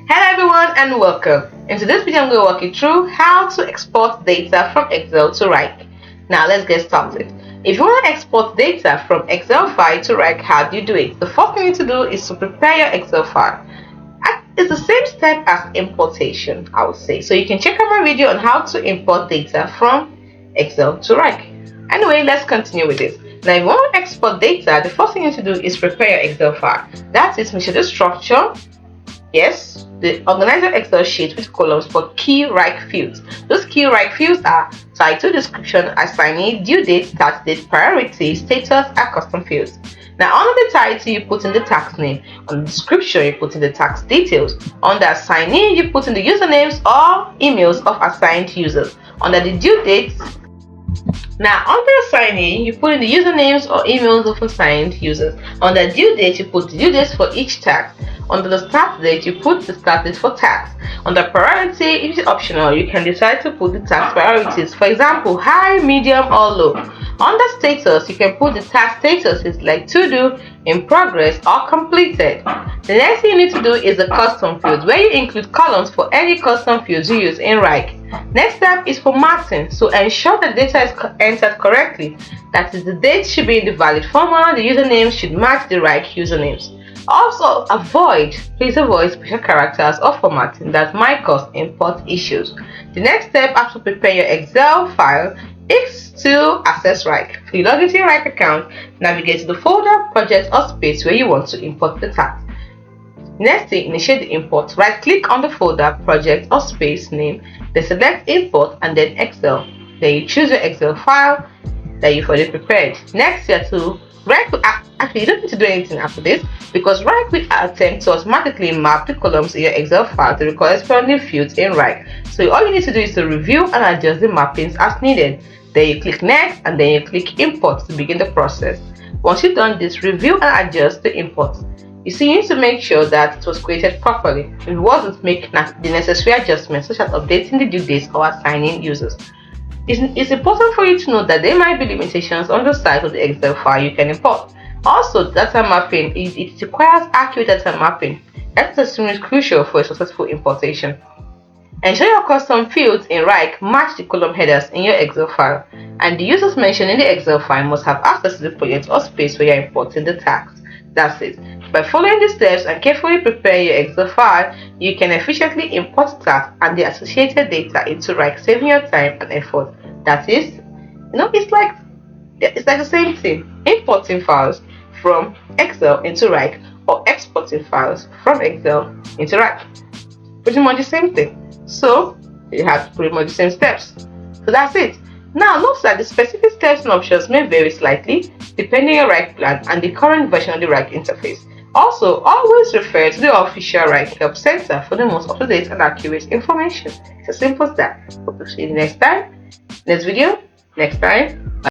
Hello everyone and welcome. In today's video I'm going to walk you through how to export data from Excel to Wrike. Now let's get started. If you want to export data from Excel file to Wrike, how do you do it? The first thing you need to do is to prepare your Excel file. It's the same step as importation, I would say. So you can check out my video on how to import data from Excel to Wrike. Anyway, let's continue with this. Now if you want to export data, the first thing you need to do is prepare your Excel file. That is, make sure the structure. Yes, organize your Excel sheet with columns for key Wrike fields. Those key Wrike fields are title, description, assignee, due date, start date, priority, status, and custom fields. Now, under the title, you put in the tax name. On the description, you put in the tax details. On the assignee, you put in the usernames or emails of assigned users. Under the due date, now, on the assignee, you put in the usernames or emails of assigned users. On the due date, you put the due dates for each tax. Under the start date, you put the start date for tax. Under priority, it is optional. You can decide to put the tax priorities. For example, high, medium, or low. Under status, you can put the tax statuses like to do, in progress, or completed. The next thing you need to do is the custom fields, where you include columns for any custom fields you use in Wrike. Next step is formatting. So ensure the data is entered correctly. That is, the date should be in the valid format, the usernames should match the Wrike usernames. Also, please avoid special characters or formatting that might cause import issues. The next step after prepare your Excel file is to access Wrike. So you log into your Wrike account, navigate to the folder, project, or space where you want to import the tax. Next thing, initiate the import. Right click on the folder, project, or space name, then select import and then Excel. Then you choose your Excel file that you've already prepared. Next, you have to Wrike will actually, you don't need to do anything after this, because Wrike will attempt to automatically map the columns in your Excel file to the corresponding fields in Wrike. So all you need to do is to review and adjust the mappings as needed. Then you click next and then you click import to begin the process. Once you've done this, review and adjust the import. You see, you need to make sure that it was created properly. If it wasn't, make the necessary adjustments such as updating the due dates or assigning users. It's important for you to know that there might be limitations on the size of the Excel file you can import. Also, data mapping, it requires accurate data mapping. That's extremely crucial for a successful importation. Ensure your custom fields in Wrike match the column headers in your Excel file, and the users mentioned in the Excel file must have access to the project or space where you're importing the tax. That's it. By following the steps and carefully prepare your Excel file, you can efficiently import tax and the associated data into Wrike, saving your time and effort. That is, it's like the same thing. Importing files from Excel into Wrike or exporting files from Excel into Wrike. Pretty much the same thing. So you have pretty much the same steps. So that's it. Now note that the specific steps and options may vary slightly depending on your Wrike plan and the current version of the Wrike interface. Also, always refer to the official Wrike Help Center for the most up-to-date and accurate information. It's as simple as that. Hope to see you next time, next video, next time.